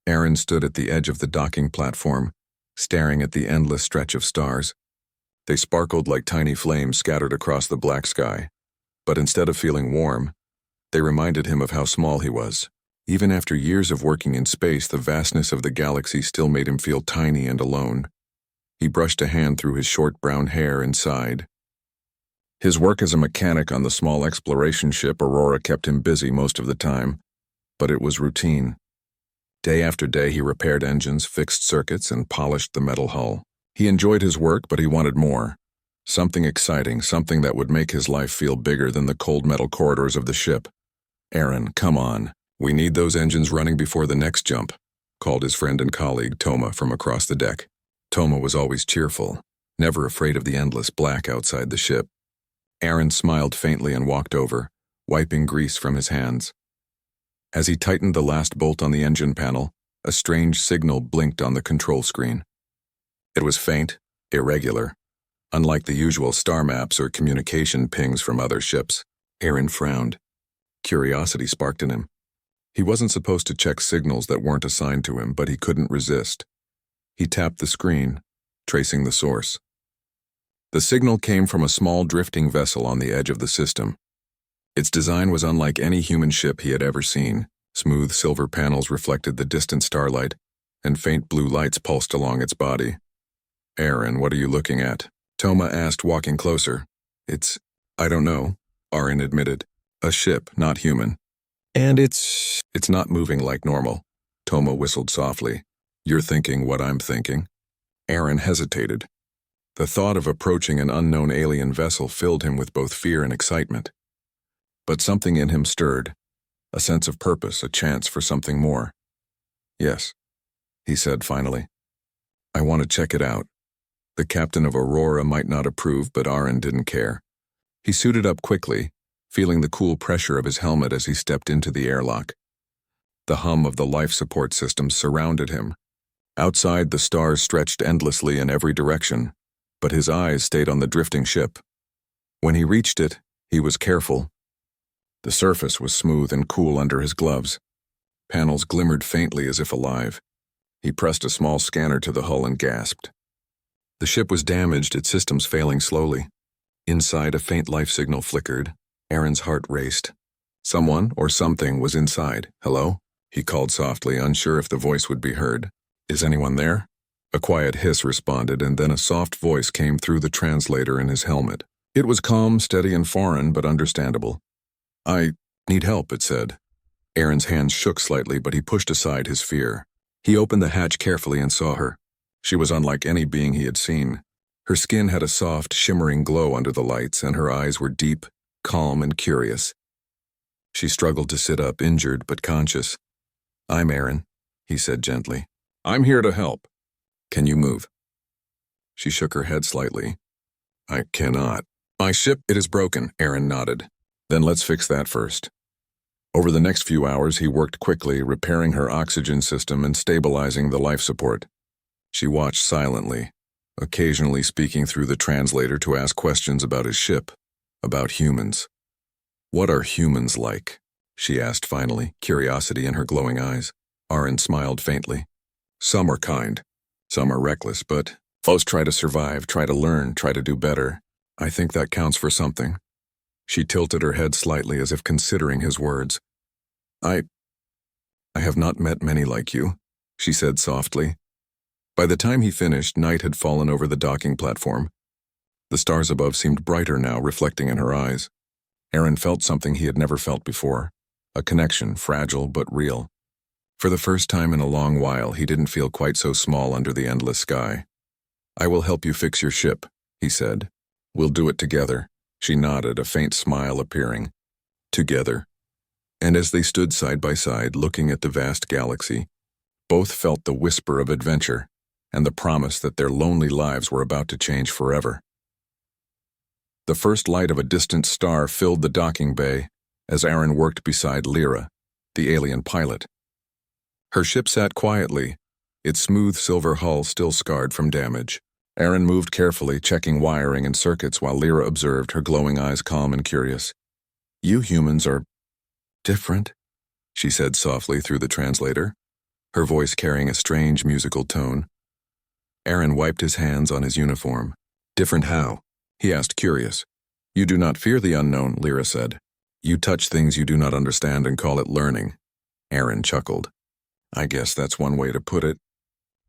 Aaron stood at the edge of the docking platform, staring at the endless stretch of stars. They sparkled like tiny flames scattered across the black sky, but instead of feeling warm, they reminded him of how small he was. Even after years of working in space, the vastness of the galaxy still made him feel tiny and alone. He brushed a hand through his short brown hair and sighed. His work as a mechanic on the small exploration ship Aurora kept him busy most of the time, but it was routine. Day after day he repaired engines, fixed circuits, and polished the metal hull. He enjoyed his work, but he wanted more. Something exciting, something that would make his life feel bigger than the cold metal corridors of the ship. "Aaron, come on. We need those engines running before the next jump," called his friend and colleague Toma from across the deck. Toma was always cheerful, never afraid of the endless black outside the ship. Aaron smiled faintly and walked over, wiping grease from his hands. As he tightened the last bolt on the engine panel, a strange signal blinked on the control screen. It was faint, irregular, unlike the usual star maps or communication pings from other ships. Aaron frowned. Curiosity sparked in him. He wasn't supposed to check signals that weren't assigned to him, but he couldn't resist. He tapped the screen, tracing the source. The signal came from a small drifting vessel on the edge of the system. Its design was unlike any human ship he had ever seen. Smooth silver panels reflected the distant starlight, and faint blue lights pulsed along its body. "Aaron, what are you looking at?" Toma asked, walking closer. I don't know," Aaron admitted. "A ship, not human. And it's not moving like normal." Toma whistled softly. "You're thinking what I'm thinking?" Aaron hesitated. The thought of approaching an unknown alien vessel filled him with both fear and excitement. But something in him stirred, a sense of purpose, a chance for something more. "Yes," he said finally. "I want to check it out." The captain of Aurora might not approve, but Aaron didn't care. He suited up quickly, feeling the cool pressure of his helmet as he stepped into the airlock. The hum of the life support systems surrounded him. Outside, the stars stretched endlessly in every direction, but his eyes stayed on the drifting ship. When he reached it, he was careful. The surface was smooth and cool under his gloves. Panels glimmered faintly as if alive. He pressed a small scanner to the hull and gasped. The ship was damaged, its systems failing slowly. Inside, a faint life signal flickered. Aaron's heart raced. Someone or something was inside. "Hello?" he called softly, unsure if the voice would be heard. "Is anyone there?" A quiet hiss responded, and then a soft voice came through the translator in his helmet. It was calm, steady, and foreign, but understandable. "I need help," it said. Aaron's hands shook slightly, but he pushed aside his fear. He opened the hatch carefully and saw her. She was unlike any being he had seen. Her skin had a soft, shimmering glow under the lights, and her eyes were deep, calm, and curious. She struggled to sit up, injured but conscious. "I'm Aaron," he said gently. "I'm here to help. Can you move?" She shook her head slightly. "I cannot. My ship, it is broken," Aaron nodded. "Then let's fix that first." Over the next few hours, he worked quickly, repairing her oxygen system and stabilizing the life support. She watched silently, occasionally speaking through the translator to ask questions about his ship, about humans. "What are humans like?" she asked finally, curiosity in her glowing eyes. Aaron smiled faintly. "Some are kind. Some are reckless, but most try to survive, try to learn, try to do better. I think that counts for something." She tilted her head slightly as if considering his words. I have not met many like you," she said softly. By the time he finished, night had fallen over the docking platform. The stars above seemed brighter now, reflecting in her eyes. Aaron felt something he had never felt before, a connection, fragile but real. For the first time in a long while, he didn't feel quite so small under the endless sky. "I will help you fix your ship," he said. "We'll do it together." She nodded, a faint smile appearing. Together. And as they stood side by side, looking at the vast galaxy, both felt the whisper of adventure and the promise that their lonely lives were about to change forever. The first light of a distant star filled the docking bay as Aaron worked beside Lyra, the alien pilot. Her ship sat quietly, its smooth silver hull still scarred from damage. Aaron moved carefully, checking wiring and circuits while Lyra observed, her glowing eyes calm and curious. "You humans are different," she said softly through the translator. her voice carrying a strange musical tone. Aaron wiped his hands on his uniform. Different how? He asked, curious. You do not fear the unknown, Lyra said. You touch things you do not understand and call it learning. Aaron chuckled. I guess that's one way to put it.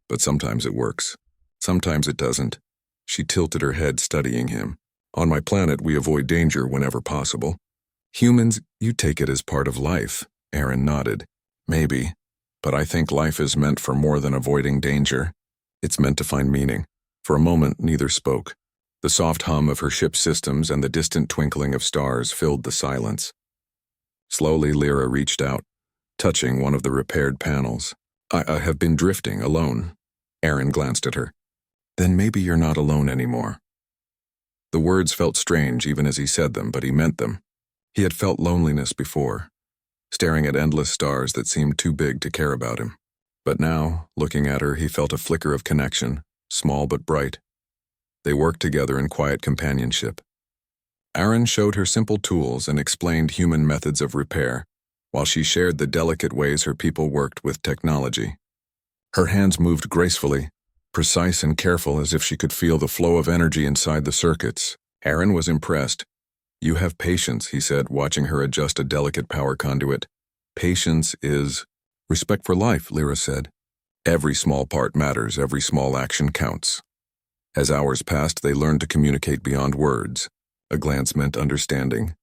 But sometimes it works. Sometimes it doesn't. She tilted her head, studying him. On my planet, we avoid danger whenever possible. Humans, you take it as part of life. Aaron nodded. Maybe. But I think life is meant for more than avoiding danger. It's meant to find meaning. For a moment, neither spoke. The soft hum of her ship's systems and the distant twinkling of stars filled the silence. Slowly, Lyra reached out, touching one of the repaired panels. I have been drifting alone. Aaron glanced at her. Then maybe you're not alone anymore. The words felt strange even as he said them, but he meant them. He had felt loneliness before, staring at endless stars that seemed too big to care about him. But now, looking at her, he felt a flicker of connection, small but bright. They worked together in quiet companionship. Aaron showed her simple tools and explained human methods of repair, while she shared the delicate ways her people worked with technology. Her hands moved gracefully, precise and careful, as if she could feel the flow of energy inside the circuits. Aaron was impressed. You have patience, he said, watching her adjust a delicate power conduit. Patience is respect for life, Lyra said. Every small part matters, every small action counts. As hours passed, they learned to communicate beyond words. A glance meant understanding.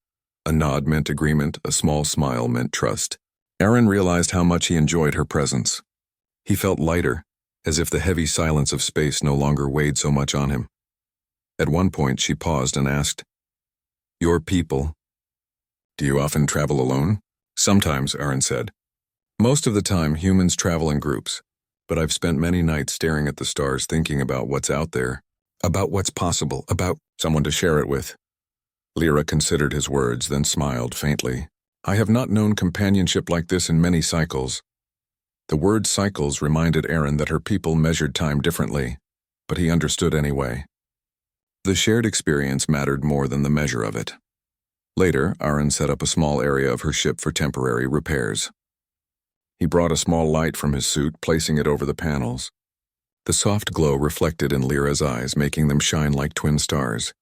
A nod meant agreement, a small smile meant trust. Aaron realized how much he enjoyed her presence. He felt lighter, as if the heavy silence of space no longer weighed so much on him. At one point, she paused and asked, Your people. Do you often travel alone? Sometimes, Aaron said. Most of the time, humans travel in groups, but I've spent many nights staring at the stars thinking about what's out there, about what's possible, about someone to share it with. Lyra considered his words, then smiled faintly. I have not known companionship like this in many cycles. The word cycles reminded Aaron that her people measured time differently, but he understood anyway. The shared experience mattered more than the measure of it. Later, Aaron set up a small area of her ship for temporary repairs. He brought a small light from his suit, placing it over the panels. The soft glow reflected in Lyra's eyes, making them shine like twin stars.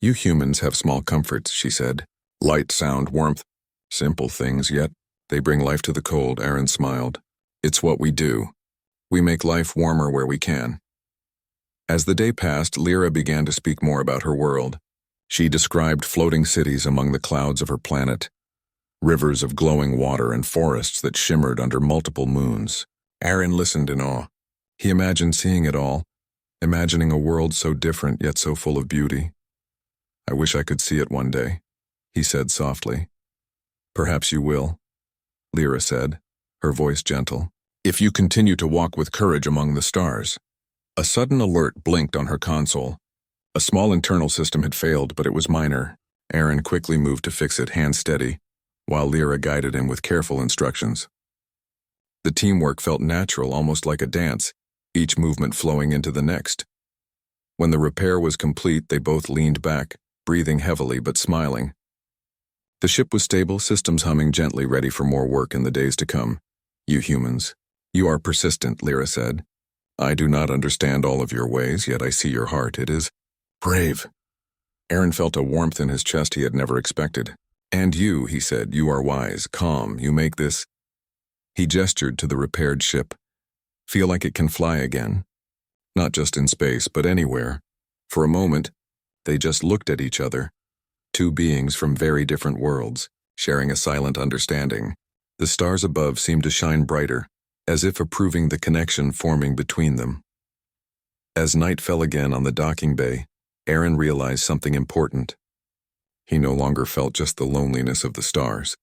You humans have small comforts, she said. Light, sound, warmth. Simple things, yet they bring life to the cold, Aaron smiled. It's what we do. We make life warmer where we can. As the day passed, Lyra began to speak more about her world. She described floating cities among the clouds of her planet, rivers of glowing water and forests that shimmered under multiple moons. Aaron listened in awe. He imagined seeing it all, imagining a world so different yet so full of beauty. I wish I could see it one day, he said softly. Perhaps you will, Lyra said, her voice gentle, if you continue to walk with courage among the stars. A sudden alert blinked on her console. A small internal system had failed, but it was minor. Aaron quickly moved to fix it, hand steady, while Lyra guided him with careful instructions. The teamwork felt natural, almost like a dance, each movement flowing into the next. When the repair was complete, they both leaned back, breathing heavily but smiling. The ship was stable, systems humming gently, ready for more work in the days to come. You humans, you are persistent, Lyra said. I do not understand all of your ways, yet I see your heart. It is brave. Aaron felt a warmth in his chest he had never expected. And you, he said, you are wise, calm, you make this. He gestured to the repaired ship. Feel like it can fly again. Not just in space, but anywhere. For a moment, they just looked at each other. Two beings from very different worlds, sharing a silent understanding. The stars above seemed to shine brighter, as if approving the connection forming between them. As night fell again on the docking bay, Aaron realized something important. He no longer felt just the loneliness of the stars.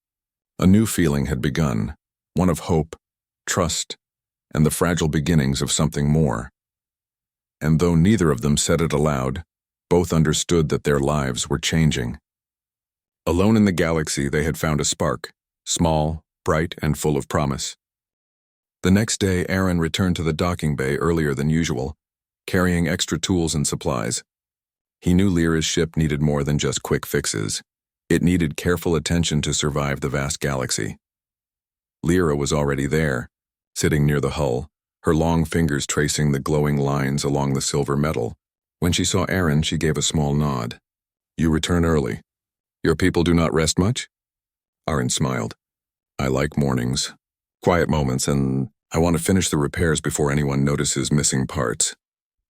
A new feeling had begun, one of hope, trust, and the fragile beginnings of something more. And though neither of them said it aloud, both understood that their lives were changing. Alone in the galaxy, they had found a spark, small, bright, and full of promise. The next day, Aaron returned to the docking bay earlier than usual, carrying extra tools and supplies. He knew Lyra's ship needed more than just quick fixes. It needed careful attention to survive the vast galaxy. Lyra was already there, sitting near the hull, her long fingers tracing the glowing lines along the silver metal. When she saw Aaron, she gave a small nod. "You return early. Your people do not rest much?" Aaron smiled. "I like mornings, quiet moments, and I want to finish the repairs before anyone notices missing parts."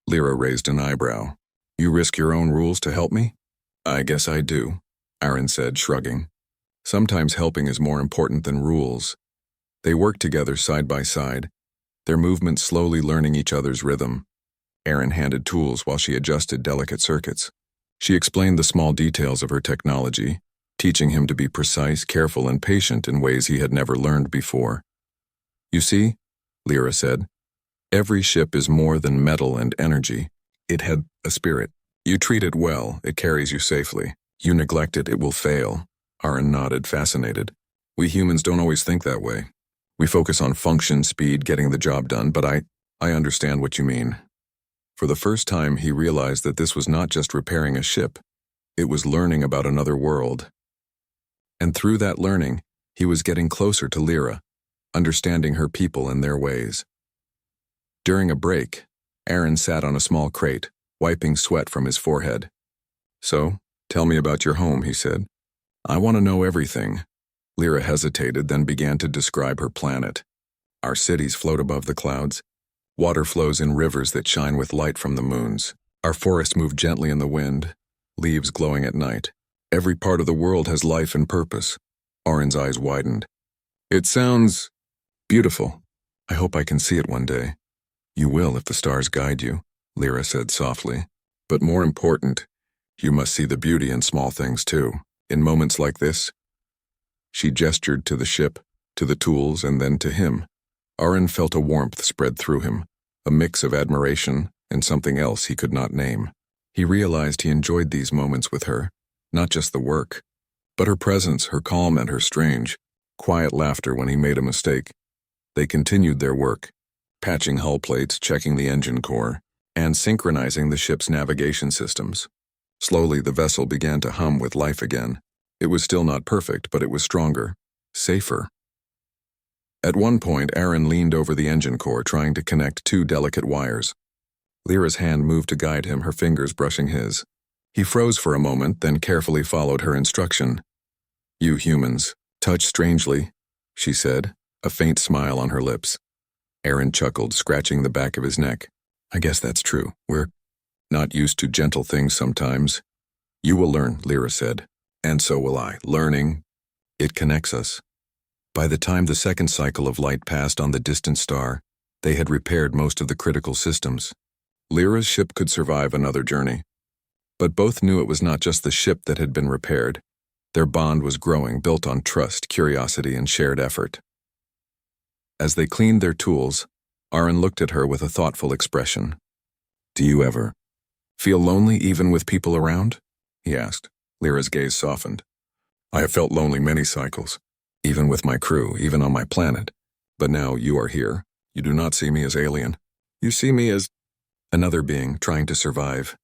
Lyra raised an eyebrow. "You risk your own rules to help me?" "I guess I do," Aaron said, shrugging. Sometimes helping is more important than rules. They worked together side by side, their movements slowly learning each other's rhythm. Aaron handed tools while she adjusted delicate circuits. She explained the small details of her technology, teaching him to be precise, careful, and patient in ways he had never learned before. "You see," Lyra said, "every ship is more than metal and energy. It had a spirit. You treat it well, it carries you safely. You neglect it, it will fail." Aaron nodded, fascinated. "We humans don't always think that way. We focus on function, speed, getting the job done, but I understand what you mean." For the first time, he realized that this was not just repairing a ship. It was learning about another world. And through that learning, he was getting closer to Lyra, understanding her people and their ways. During a break, Aaron sat on a small crate, wiping sweat from his forehead. "So, tell me about your home," he said. "I want to know everything." Lyra hesitated, then began to describe her planet. "Our cities float above the clouds. Water flows in rivers that shine with light from the moons. Our forests move gently in the wind, leaves glowing at night. Every part of the world has life and purpose." Aaron's eyes widened. "It sounds beautiful. I hope I can see it one day." "You will if the stars guide you," Lyra said softly. "But more important, you must see the beauty in small things too. In moments like this." She gestured to the ship, to the tools, and then to him. Aaron felt a warmth spread through him, a mix of admiration and something else he could not name. He realized he enjoyed these moments with her, not just the work, but her presence, her calm, and her strange, quiet laughter when he made a mistake. They continued their work, patching hull plates, checking the engine core, and synchronizing the ship's navigation systems. Slowly, the vessel began to hum with life again. It was still not perfect, but it was stronger, safer. At one point, Aaron leaned over the engine core, trying to connect two delicate wires. Lyra's hand moved to guide him, her fingers brushing his. He froze for a moment, then carefully followed her instruction. "You humans touch strangely," she said, a faint smile on her lips. Aaron chuckled, scratching the back of his neck. "I guess that's true. We're not used to gentle things sometimes." "You will learn," Lyra said. "And so will I. Learning, it connects us." By the time the second cycle of light passed on the distant star, they had repaired most of the critical systems. Lyra's ship could survive another journey. But both knew it was not just the ship that had been repaired. Their bond was growing, built on trust, curiosity, and shared effort. As they cleaned their tools, Aaron looked at her with a thoughtful expression. "Do you ever feel lonely even with people around?" he asked. Lyra's gaze softened. "I have felt lonely many cycles. Even with my crew, even on my planet. But now you are here. You do not see me as alien. You see me as another being trying to survive.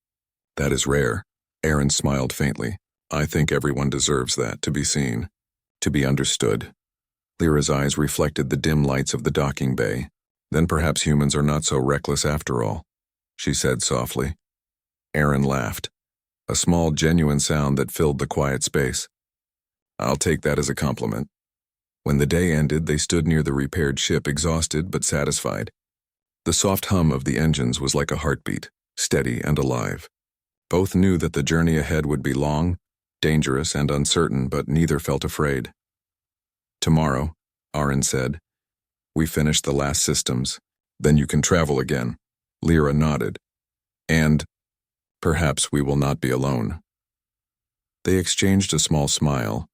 That is rare." Aaron smiled faintly. "I think everyone deserves that, to be seen, to be understood." Lyra's eyes reflected the dim lights of the docking bay. "Then perhaps humans are not so reckless after all," she said softly. Aaron laughed, a small, genuine sound that filled the quiet space. "I'll take that as a compliment." When the day ended, they stood near the repaired ship, exhausted but satisfied. The soft hum of the engines was like a heartbeat, steady and alive. Both knew that the journey ahead would be long, dangerous, and uncertain, but neither felt afraid. "Tomorrow," Aaron said, "we finish the last systems. Then you can travel again." Lyra nodded. "And perhaps we will not be alone." They exchanged a small smile,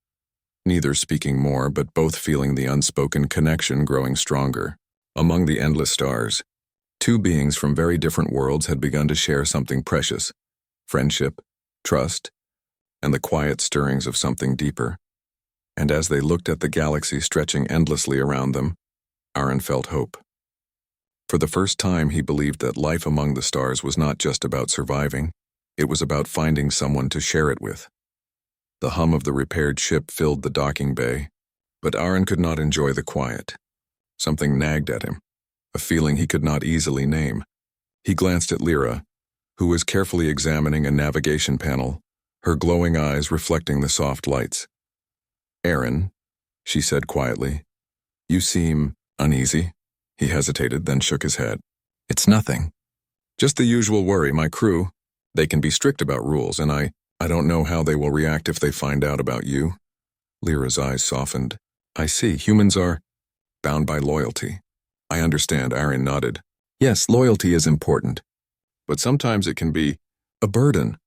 neither speaking more, but both feeling the unspoken connection growing stronger. Among the endless stars, two beings from very different worlds had begun to share something precious: friendship, trust, and the quiet stirrings of something deeper. And as they looked at the galaxy stretching endlessly around them, Aaron felt hope. For the first time, he believed that life among the stars was not just about surviving, it was about finding someone to share it with. The hum of the repaired ship filled the docking bay, but Aaron could not enjoy the quiet. Something nagged at him. a feeling he could not easily name. He glanced at Lyra, who was carefully examining a navigation panel, her glowing eyes reflecting the soft lights. "Aaron," she said quietly, "you seem uneasy." He hesitated, then shook his head. "It's nothing. Just the usual worry. My crew, they can be strict about rules, and I don't know how they will react if they find out about you." Lyra's eyes softened. "I see. Humans are bound by loyalty." "I understand," Aaron nodded. "Yes, loyalty is important, but sometimes it can be a burden."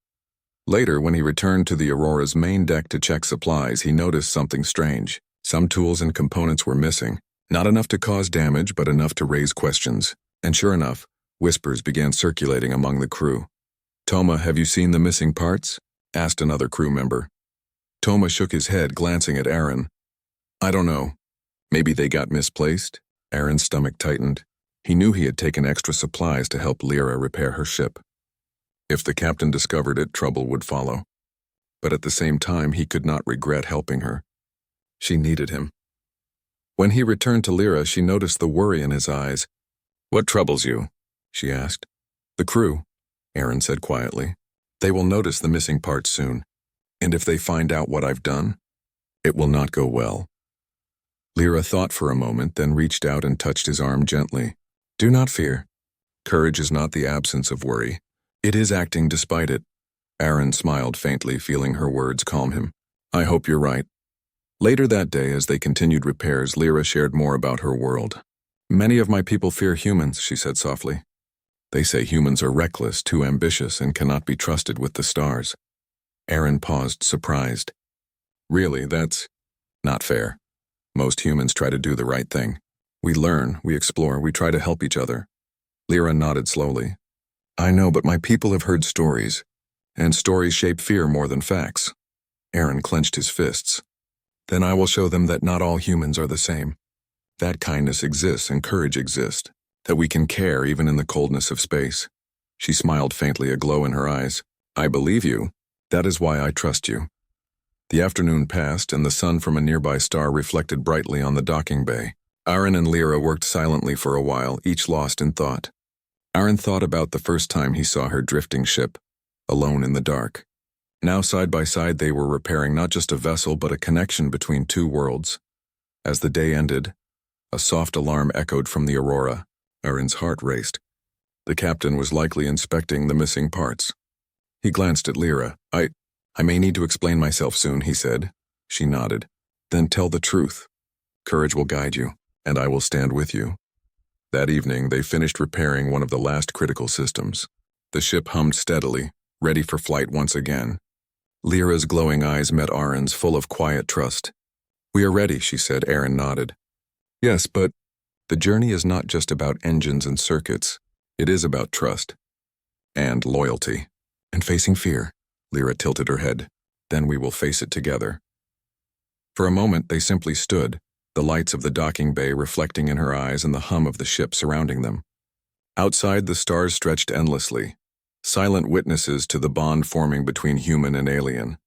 Later, when he returned to the Aurora's main deck to check supplies, he noticed something strange. Some tools and components were missing. Not enough to cause damage, but enough to raise questions. And sure enough, whispers began circulating among the crew. "Toma, have you seen the missing parts?" asked another crew member. Toma shook his head, glancing at Aaron. "I don't know. Maybe they got misplaced?" Aaron's stomach tightened. He knew he had taken extra supplies to help Lyra repair her ship. If the captain discovered it, trouble would follow. But at the same time, he could not regret helping her. She needed him. When he returned to Lyra, she noticed the worry in his eyes. "What troubles you?" she asked. "The crew," Aaron said quietly. "They will notice the missing parts soon. And if they find out what I've done, it will not go well." Lyra thought for a moment, then reached out and touched his arm gently. "Do not fear. Courage is not the absence of worry. It is acting despite it." Aaron smiled faintly, feeling her words calm him. "I hope you're right." Later that day, as they continued repairs, Lyra shared more about her world. "Many of my people fear humans," she said softly. "They say humans are reckless, too ambitious, and cannot be trusted with the stars." Aaron paused, surprised. "Really, that's not fair. Most humans try to do the right thing. We learn, we explore, we try to help each other." Lyra nodded slowly. "I know, but my people have heard stories, and stories shape fear more than facts." Aaron clenched his fists. "Then I will show them that not all humans are the same. That kindness exists and courage exists, that we can care even in the coldness of space." She smiled faintly, a glow in her eyes. "I believe you. That is why I trust you." The afternoon passed, and the sun from a nearby star reflected brightly on the docking bay. Aaron and Lyra worked silently for a while, each lost in thought. Aaron thought about the first time he saw her drifting ship, alone in the dark. Now side by side they were repairing not just a vessel but a connection between two worlds. As the day ended, a soft alarm echoed from the Aurora. Aaron's heart raced. The captain was likely inspecting the missing parts. He glanced at Lyra. I may need to explain myself soon," he said. She nodded. "Then tell the truth. Courage will guide you, and I will stand with you." That evening, they finished repairing one of the last critical systems. The ship hummed steadily, ready for flight once again. Lyra's glowing eyes met Aaron's, full of quiet trust. "We are ready," she said. Aaron nodded. "Yes, but the journey is not just about engines and circuits. It is about trust and loyalty and facing fear." Lyra tilted her head. "Then we will face it together." For a moment, they simply stood, the lights of the docking bay reflecting in her eyes and the hum of the ship surrounding them. Outside, the stars stretched endlessly, silent witnesses to the bond forming between human and alien.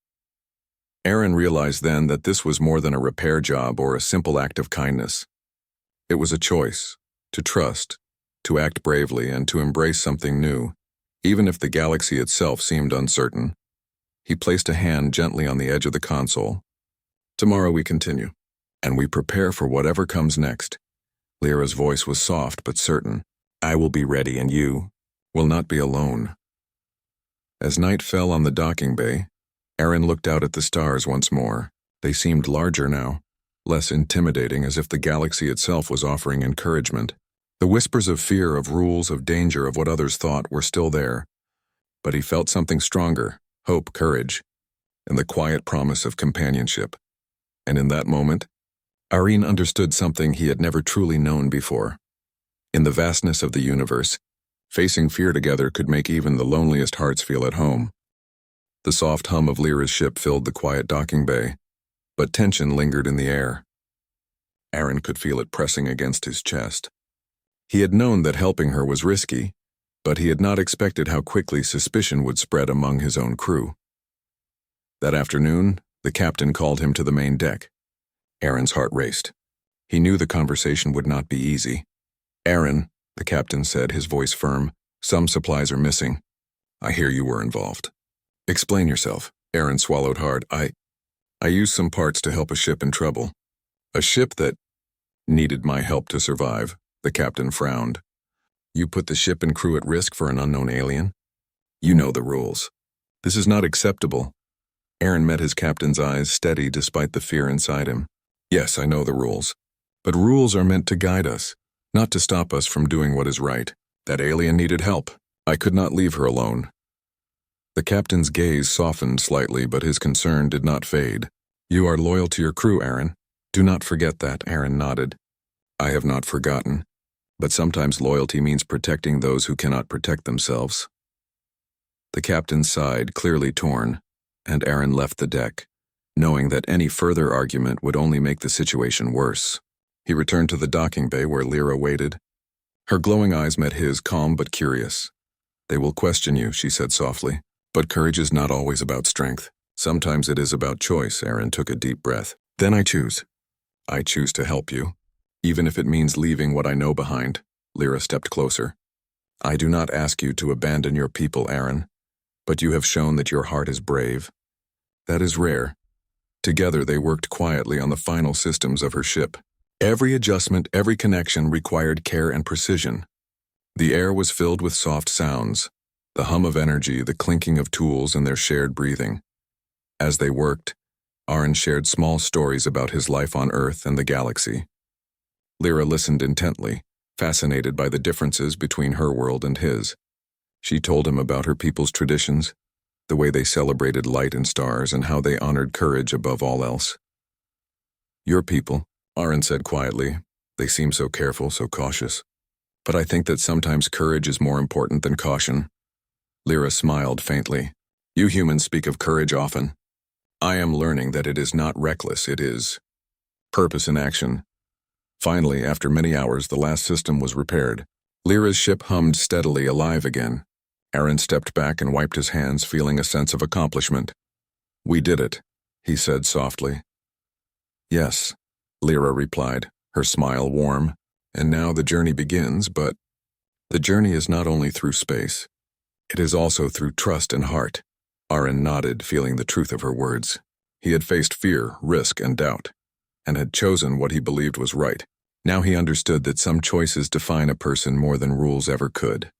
Aaron realized then that this was more than a repair job or a simple act of kindness. It was a choice, to trust, to act bravely, and to embrace something new, even if the galaxy itself seemed uncertain. He placed a hand gently on the edge of the console. "Tomorrow we continue, and we prepare for whatever comes next." Lyra's voice was soft but certain. "I will be ready, and you will not be alone." As night fell on the docking bay, Aaron looked out at the stars once more. They seemed larger now, less intimidating, as if the galaxy itself was offering encouragement. The whispers of fear, of rules, of danger, of what others thought were still there, but he felt something stronger, hope, courage, and the quiet promise of companionship. And in that moment, Aaron understood something he had never truly known before. In the vastness of the universe, facing fear together could make even the loneliest hearts feel at home. The soft hum of Lyra's ship filled the quiet docking bay, but tension lingered in the air. Aaron could feel it pressing against his chest. He had known that helping her was risky, but he had not expected how quickly suspicion would spread among his own crew. That afternoon, the captain called him to the main deck. Aaron's heart raced. He knew the conversation would not be easy. Aaron, the captain said, his voice firm, some supplies are missing. I hear you were involved. Explain yourself. Aaron swallowed hard. I used some parts to help a ship in trouble. A ship that needed my help to survive, the captain frowned. You put the ship and crew at risk for an unknown alien? You know the rules. This is not acceptable. Aaron met his captain's eyes steady despite the fear inside him. Yes, I know the rules. But rules are meant to guide us, not to stop us from doing what is right. That alien needed help. I could not leave her alone. The captain's gaze softened slightly, but his concern did not fade. You are loyal to your crew, Aaron. Do not forget that, Aaron nodded. I have not forgotten. But sometimes loyalty means protecting those who cannot protect themselves. The captain sighed, clearly torn, and Aaron left the deck, knowing that any further argument would only make the situation worse. He returned to the docking bay where Lyra waited. Her glowing eyes met his, calm but curious. They will question you, she said softly. But courage is not always about strength. Sometimes it is about choice. Aaron took a deep breath. Then I choose. I choose to help you. Even if it means leaving what I know behind. Lyra stepped closer. I do not ask you to abandon your people, Aaron. But you have shown that your heart is brave. That is rare. Together they worked quietly on the final systems of her ship. Every adjustment, every connection required care and precision. The air was filled with soft sounds, the hum of energy, the clinking of tools, and their shared breathing. As they worked, Aaron shared small stories about his life on Earth and the galaxy. Lyra listened intently, fascinated by the differences between her world and his. She told him about her people's traditions, the way they celebrated light and stars, and how they honored courage above all else. Your people, Aaron said quietly, they seem so careful, so cautious. But I think that sometimes courage is more important than caution. Lyra smiled faintly. You humans speak of courage often. I am learning that it is not reckless, it is purpose in action. Finally, after many hours, the last system was repaired. Lyra's ship hummed steadily, alive again. Aaron stepped back and wiped his hands, feeling a sense of accomplishment. We did it, he said softly. Yes, Lyra replied, her smile warm. And now the journey begins, but the journey is not only through space. It is also through trust and heart. Aaron nodded, feeling the truth of her words. He had faced fear, risk, and doubt, and had chosen what he believed was right. Now he understood that some choices define a person more than rules ever could.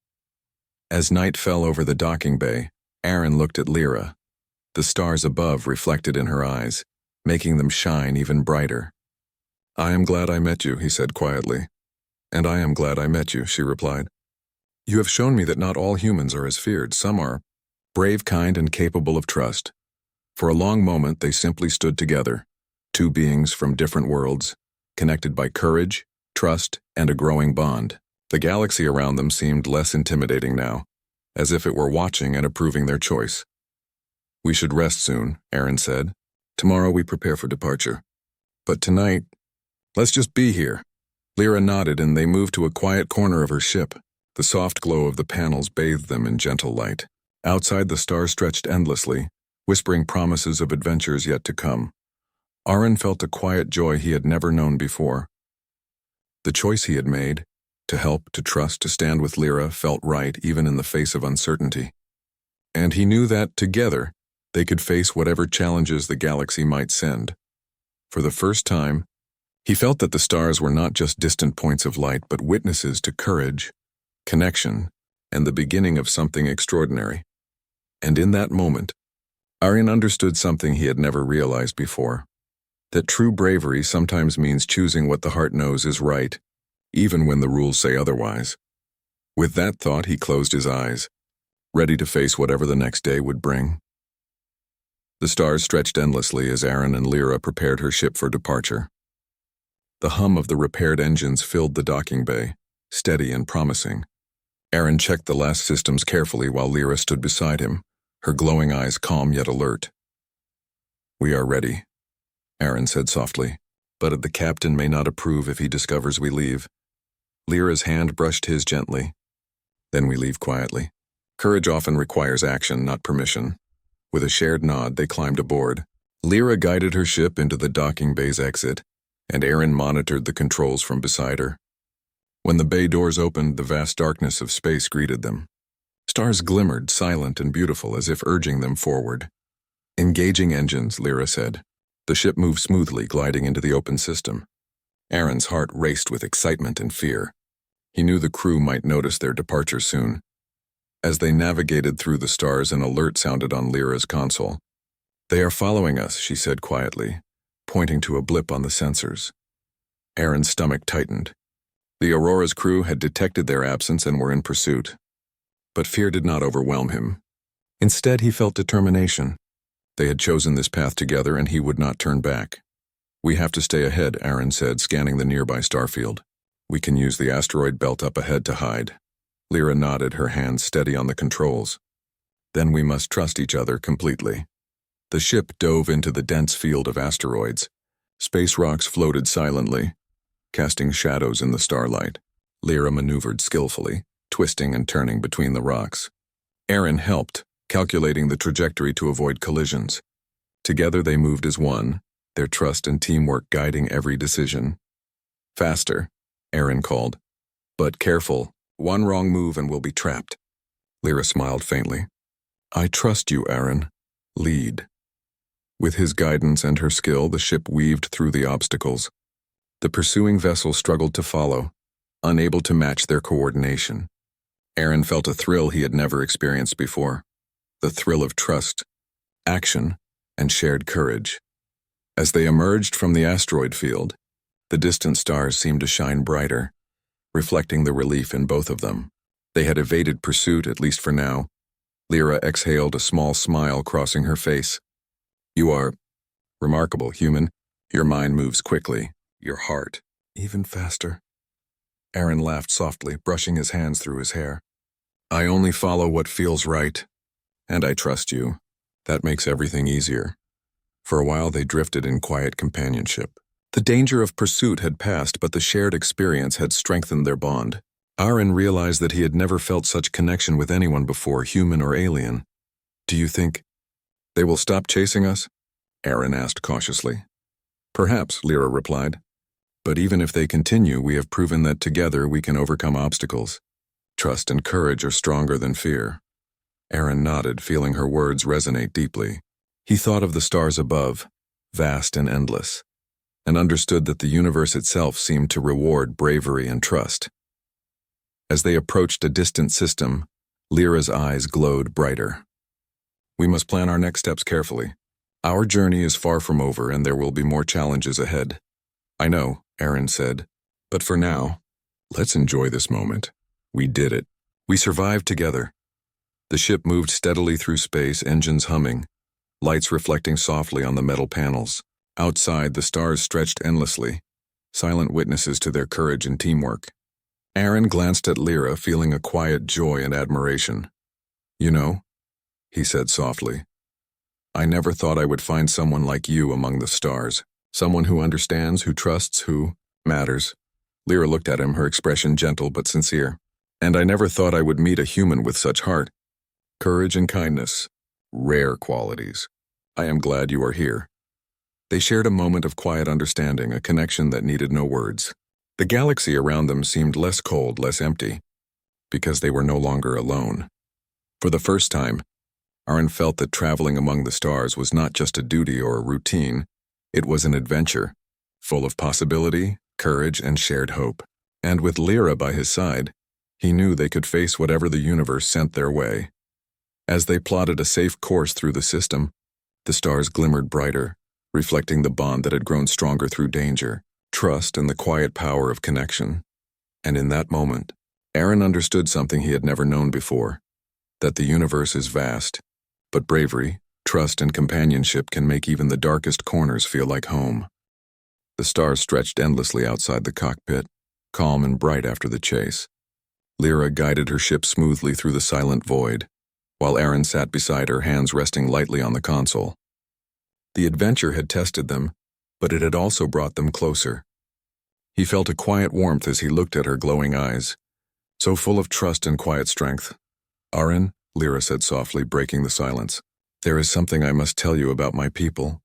As night fell over the docking bay, Aaron looked at Lyra. The stars above reflected in her eyes, making them shine even brighter. I am glad I met you, he said quietly. And I am glad I met you, she replied. You have shown me that not all humans are as feared. Some are brave, kind, and capable of trust. For a long moment, they simply stood together, two beings from different worlds, connected by courage, trust, and a growing bond. The galaxy around them seemed less intimidating now, as if it were watching and approving their choice. We should rest soon, Aaron said. Tomorrow we prepare for departure. But tonight, let's just be here. Lyra nodded, and they moved to a quiet corner of her ship. The soft glow of the panels bathed them in gentle light. Outside, the stars stretched endlessly, whispering promises of adventures yet to come. Aaron felt a quiet joy he had never known before. The choice he had made, to help, to trust, to stand with Lyra, felt right even in the face of uncertainty. And he knew that, together, they could face whatever challenges the galaxy might send. For the first time, he felt that the stars were not just distant points of light, but witnesses to courage, connection, and the beginning of something extraordinary. And in that moment, Aaron understood something he had never realized before, that true bravery sometimes means choosing what the heart knows is right, even when the rules say otherwise. With that thought, he closed his eyes, ready to face whatever the next day would bring. The stars stretched endlessly as Aaron and Lyra prepared her ship for departure. The hum of the repaired engines filled the docking bay, steady and promising. Aaron checked the last systems carefully while Lyra stood beside him, her glowing eyes calm yet alert. We are ready, Aaron said softly, but the captain may not approve if he discovers we leave. Lyra's hand brushed his gently. Then we leave quietly. Courage often requires action, not permission. With a shared nod, they climbed aboard. Lyra guided her ship into the docking bay's exit, and Aaron monitored the controls from beside her. When the bay doors opened, the vast darkness of space greeted them. Stars glimmered, silent and beautiful, as if urging them forward. "Engaging engines," Lyra said. The ship moved smoothly, gliding into the open system. Aaron's heart raced with excitement and fear. He knew the crew might notice their departure soon. As they navigated through the stars, an alert sounded on Lyra's console. "They are following us," she said quietly, pointing to a blip on the sensors. Aaron's stomach tightened. The Aurora's crew had detected their absence and were in pursuit. But fear did not overwhelm him. Instead, he felt determination. They had chosen this path together, and he would not turn back. "We have to stay ahead," Aaron said, scanning the nearby starfield. "We can use the asteroid belt up ahead to hide." Lyra nodded, her hands steady on the controls. "Then we must trust each other completely." The ship dove into the dense field of asteroids. Space rocks floated silently, casting shadows in the starlight. Lyra maneuvered skillfully, twisting and turning between the rocks. Aaron helped, calculating the trajectory to avoid collisions. Together they moved as one, their trust and teamwork guiding every decision. "Faster," Aaron called. "But careful, one wrong move and we'll be trapped." Lyra smiled faintly. "I trust you, Aaron. Lead." With his guidance and her skill, the ship weaved through the obstacles. The pursuing vessel struggled to follow, unable to match their coordination. Aaron felt a thrill he had never experienced before. The thrill of trust, action, and shared courage. As they emerged from the asteroid field, the distant stars seemed to shine brighter, reflecting the relief in both of them. They had evaded pursuit, at least for now. Lyra exhaled, a small smile crossing her face. "You are remarkable, human. Your mind moves quickly. Your heart, even faster." Aaron laughed softly, brushing his hands through his hair. "I only follow what feels right, and I trust you. That makes everything easier." For a while they drifted in quiet companionship. The danger of pursuit had passed, but the shared experience had strengthened their bond. Aaron realized that he had never felt such connection with anyone before, human or alien. "Do you think they will stop chasing us?" Aaron asked cautiously. "Perhaps," Lyra replied. "But even if they continue, we have proven that together we can overcome obstacles. Trust and courage are stronger than fear." Aaron nodded, feeling her words resonate deeply. He thought of the stars above, vast and endless, and understood that the universe itself seemed to reward bravery and trust. As they approached a distant system, Lyra's eyes glowed brighter. "We must plan our next steps carefully. Our journey is far from over, and there will be more challenges ahead." "I know," Aaron said, "but for now, let's enjoy this moment. We did it. We survived together." The ship moved steadily through space, engines humming, lights reflecting softly on the metal panels. Outside, the stars stretched endlessly, silent witnesses to their courage and teamwork. Aaron glanced at Lyra, feeling a quiet joy and admiration. "You know," he said softly, "I never thought I would find someone like you among the stars. Someone who understands, who trusts, who matters." Lyra looked at him, her expression gentle but sincere. "And I never thought I would meet a human with such heart. Courage and kindness, rare qualities. I am glad you are here." They shared a moment of quiet understanding, a connection that needed no words. The galaxy around them seemed less cold, less empty, because they were no longer alone. For the first time, Aaron felt that traveling among the stars was not just a duty or a routine, it was an adventure, full of possibility, courage, and shared hope. And with Lyra by his side, he knew they could face whatever the universe sent their way. As they plotted a safe course through the system, the stars glimmered brighter, reflecting the bond that had grown stronger through danger, trust, and the quiet power of connection. And in that moment, Aaron understood something he had never known before, that the universe is vast, but bravery, trust, and companionship can make even the darkest corners feel like home. The stars stretched endlessly outside the cockpit, calm and bright after the chase. Lyra guided her ship smoothly through the silent void, while Aaron sat beside her, hands resting lightly on the console. The adventure had tested them, but it had also brought them closer. He felt a quiet warmth as he looked at her glowing eyes, so full of trust and quiet strength. "Aaron," Lyra said softly, breaking the silence, "there is something I must tell you about my people."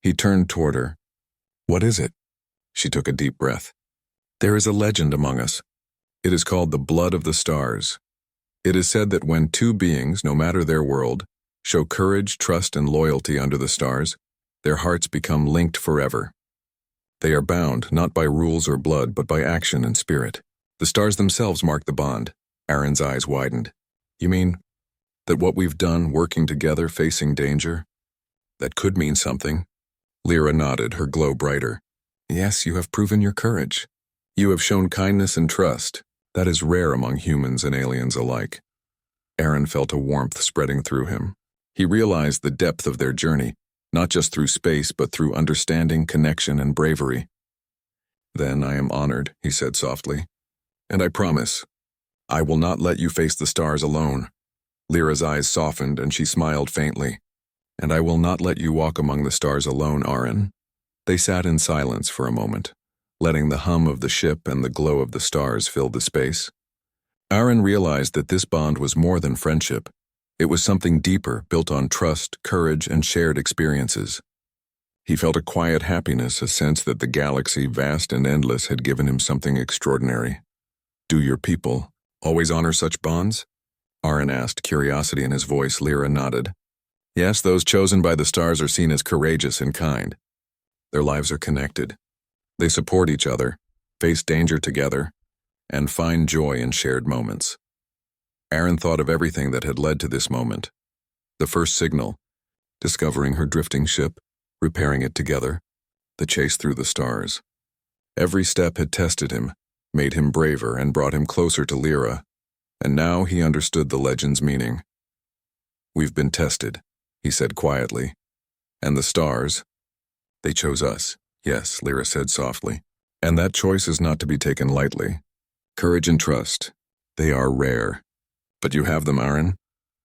He turned toward her. "What is it?" She took a deep breath. "There is a legend among us, It is called the blood of the stars. It is said that when two beings, no matter their world, show courage, trust, and loyalty under the stars, their hearts become linked forever. They are bound not by rules or blood, but by action and spirit. The stars themselves mark the bond. Aaron's eyes widened. You mean that what we've done, working together, facing danger, that could mean something? Lyra nodded, her glow brighter. Yes, you have proven your courage. You have shown kindness and trust. That is rare among humans and aliens alike. Aaron felt a warmth spreading through him. He realized the depth of their journey, not just through space, but through understanding, connection, and bravery. Then I am honored, he said softly. And I promise, I will not let you face the stars alone. Lyra's eyes softened and she smiled faintly. And I will not let you walk among the stars alone, Aaron. They sat in silence for a moment, letting the hum of the ship and the glow of the stars fill the space. Aaron realized that this bond was more than friendship. It was something deeper, built on trust, courage, and shared experiences. He felt a quiet happiness, a sense that the galaxy, vast and endless, had given him something extraordinary. Do your people always honor such bonds? Aaron asked, curiosity in his voice. Lyra nodded. Yes, those chosen by the stars are seen as courageous and kind. Their lives are connected. They support each other, face danger together, and find joy in shared moments. Aaron thought of everything that had led to this moment. The first signal, discovering her drifting ship, repairing it together, the chase through the stars. Every step had tested him, made him braver, and brought him closer to Lyra, and now he understood the legend's meaning. We've been tested, he said quietly. And the stars, they chose us. Yes, Lyra said softly. And that choice is not to be taken lightly. Courage and trust, they are rare. But you have them, Aaron.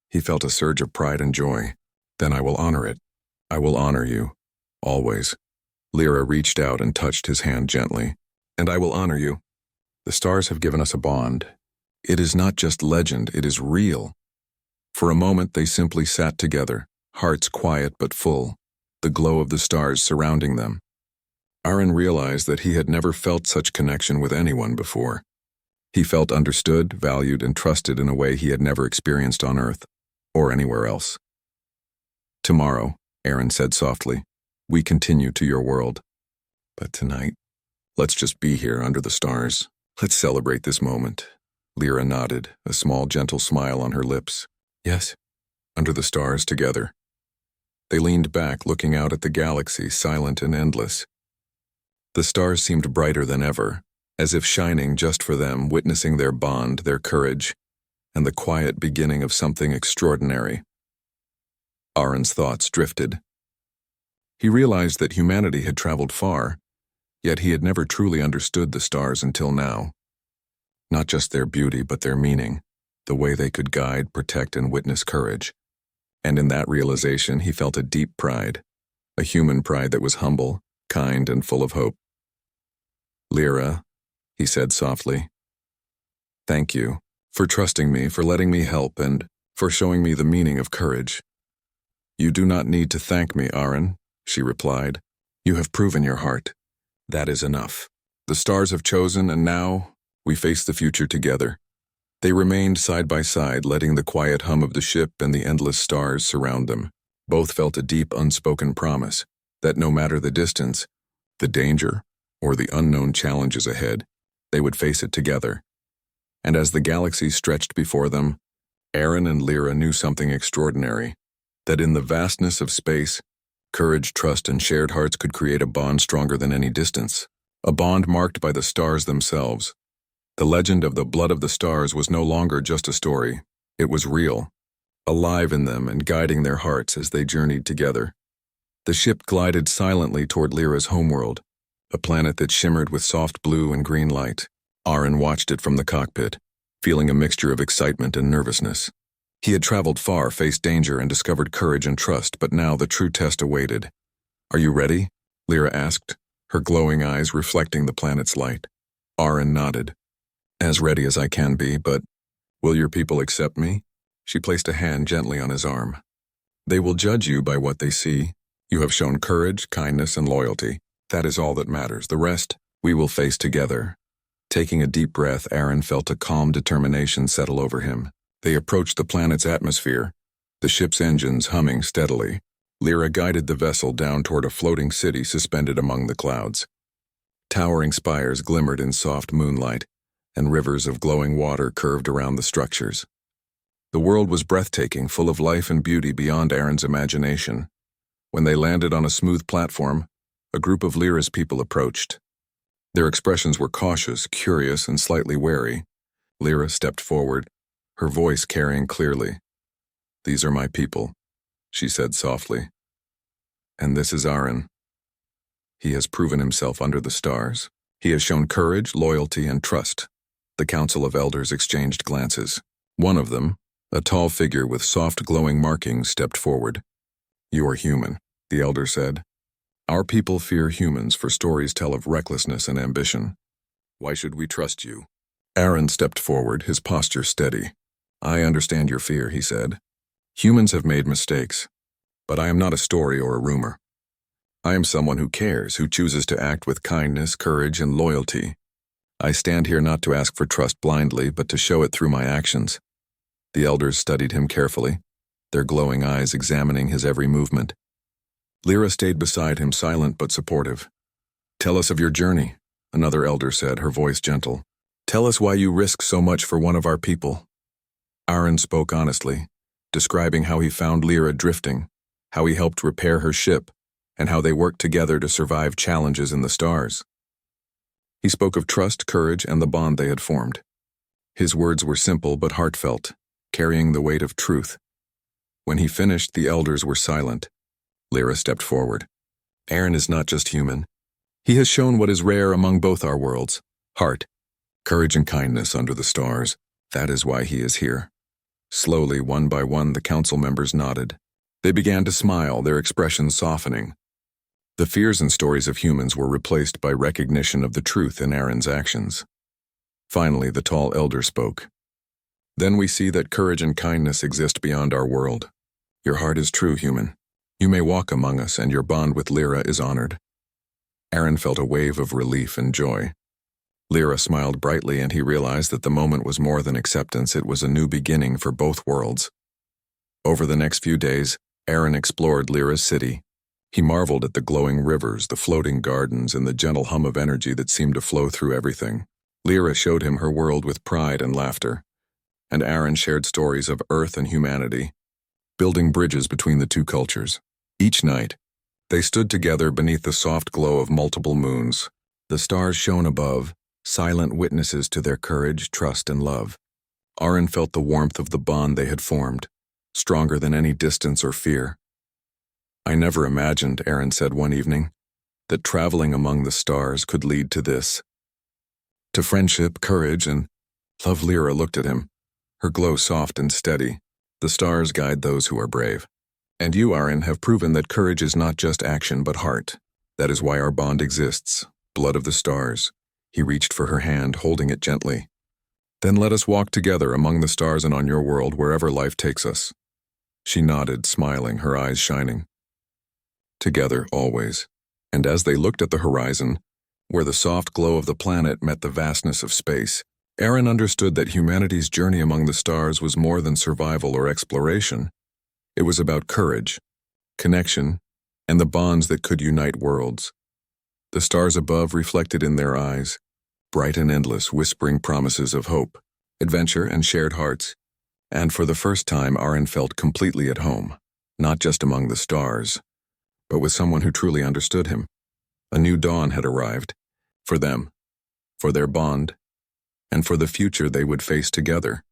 He felt a surge of pride and joy. Then I will honor it. I will honor you. Always. Lyra reached out and touched his hand gently. And I will honor you. The stars have given us a bond. It is not just legend, it is real. For a moment they simply sat together, hearts quiet but full, the glow of the stars surrounding them. Aaron realized that he had never felt such connection with anyone before. He felt understood, valued, and trusted in a way he had never experienced on Earth, or anywhere else. Tomorrow, Aaron said softly, we continue to your world. But tonight, let's just be here under the stars. Let's celebrate this moment. Lyra nodded, a small, gentle smile on her lips. Yes, under the stars together. They leaned back, looking out at the galaxy, silent and endless. The stars seemed brighter than ever, as if shining just for them, witnessing their bond, their courage, and the quiet beginning of something extraordinary. Aaron's thoughts drifted. He realized that humanity had traveled far, yet he had never truly understood the stars until now. Not just their beauty, but their meaning, the way they could guide, protect, and witness courage. And in that realization, he felt a deep pride, a human pride that was humble, kind, and full of hope. Lyra, he said softly, thank you for trusting me, for letting me help, and for showing me the meaning of courage. You do not need to thank me, Aaron, she replied. You have proven your heart. That is enough. The stars have chosen, and now we face the future together. They remained side by side, letting the quiet hum of the ship and the endless stars surround them. Both felt a deep, unspoken promise that no matter the distance, the danger, or the unknown challenges ahead, they would face it together. And as the galaxy stretched before them, Aaron and Lyra knew something extraordinary, that in the vastness of space, courage, trust, and shared hearts could create a bond stronger than any distance, a bond marked by the stars themselves. The legend of the blood of the stars was no longer just a story. It was real, alive in them and guiding their hearts as they journeyed together. The ship glided silently toward Lyra's homeworld, a planet that shimmered with soft blue and green light. Aaron watched it from the cockpit, feeling a mixture of excitement and nervousness. He had traveled far, faced danger, and discovered courage and trust, but now the true test awaited. Are you ready? Lyra asked, her glowing eyes reflecting the planet's light. Aaron nodded. As ready as I can be, but will your people accept me? She placed a hand gently on his arm. They will judge you by what they see. You have shown courage, kindness, and loyalty. That is all that matters. The rest, we will face together. Taking a deep breath, Aaron felt a calm determination settle over him. They approached the planet's atmosphere, the ship's engines humming steadily. Lyra guided the vessel down toward a floating city suspended among the clouds. Towering spires glimmered in soft moonlight, and rivers of glowing water curved around the structures. The world was breathtaking, full of life and beauty beyond Aaron's imagination. When they landed on a smooth platform, a group of Lyra's people approached. Their expressions were cautious, curious, and slightly wary. Lyra stepped forward, her voice carrying clearly. "These are my people," she said softly. "And this is Aaron. He has proven himself under the stars. He has shown courage, loyalty, and trust." The Council of Elders exchanged glances. One of them, a tall figure with soft glowing markings, stepped forward. "You are human," the elder said. "Our people fear humans, for stories tell of recklessness and ambition. Why should we trust you?" Aaron stepped forward, his posture steady. "I understand your fear," he said. "Humans have made mistakes, but I am not a story or a rumor. I am someone who cares, who chooses to act with kindness, courage, and loyalty. I stand here not to ask for trust blindly, but to show it through my actions." The elders studied him carefully, their glowing eyes examining his every movement. Lyra stayed beside him, silent but supportive. "Tell us of your journey," another elder said, her voice gentle. "Tell us why you risk so much for one of our people." Aaron spoke honestly, describing how he found Lyra drifting, how he helped repair her ship, and how they worked together to survive challenges in the stars. He spoke of trust, courage, and the bond they had formed. His words were simple but heartfelt, carrying the weight of truth. When he finished, the elders were silent. Lyra stepped forward. "Aaron is not just human. He has shown what is rare among both our worlds: heart, courage, and kindness under the stars. That is why he is here." Slowly, one by one, the council members nodded. They began to smile, their expressions softening. The fears and stories of humans were replaced by recognition of the truth in Aaron's actions. Finally, the tall elder spoke. "Then we see that courage and kindness exist beyond our world. Your heart is true, human. You may walk among us, and your bond with Lyra is honored." Aaron felt a wave of relief and joy. Lyra smiled brightly, and he realized that the moment was more than acceptance, it was a new beginning for both worlds. Over the next few days, Aaron explored Lyra's city. He marveled at the glowing rivers, the floating gardens, and the gentle hum of energy that seemed to flow through everything. Lyra showed him her world with pride and laughter, and Aaron shared stories of Earth and humanity, building bridges between the two cultures. Each night, they stood together beneath the soft glow of multiple moons. The stars shone above, silent witnesses to their courage, trust, and love. Aaron felt the warmth of the bond they had formed, stronger than any distance or fear. "I never imagined," Aaron said one evening, "that traveling among the stars could lead to this. To friendship, courage, and love." Lyra looked at him, her glow soft and steady. "The stars guide those who are brave. And you, Aaron, have proven that courage is not just action but heart. That is why our bond exists. Blood of the stars." He reached for her hand, holding it gently. "Then let us walk together among the stars and on your world, wherever life takes us." She nodded, smiling, her eyes shining. Together, always. And as they looked at the horizon, where the soft glow of the planet met the vastness of space, Aaron understood that humanity's journey among the stars was more than survival or exploration. It was about courage, connection, and the bonds that could unite worlds. The stars above reflected in their eyes, bright and endless, whispering promises of hope, adventure, and shared hearts. And for the first time, Aaron felt completely at home, not just among the stars, but with someone who truly understood him. A new dawn had arrived, for them, for their bond, and for the future they would face together.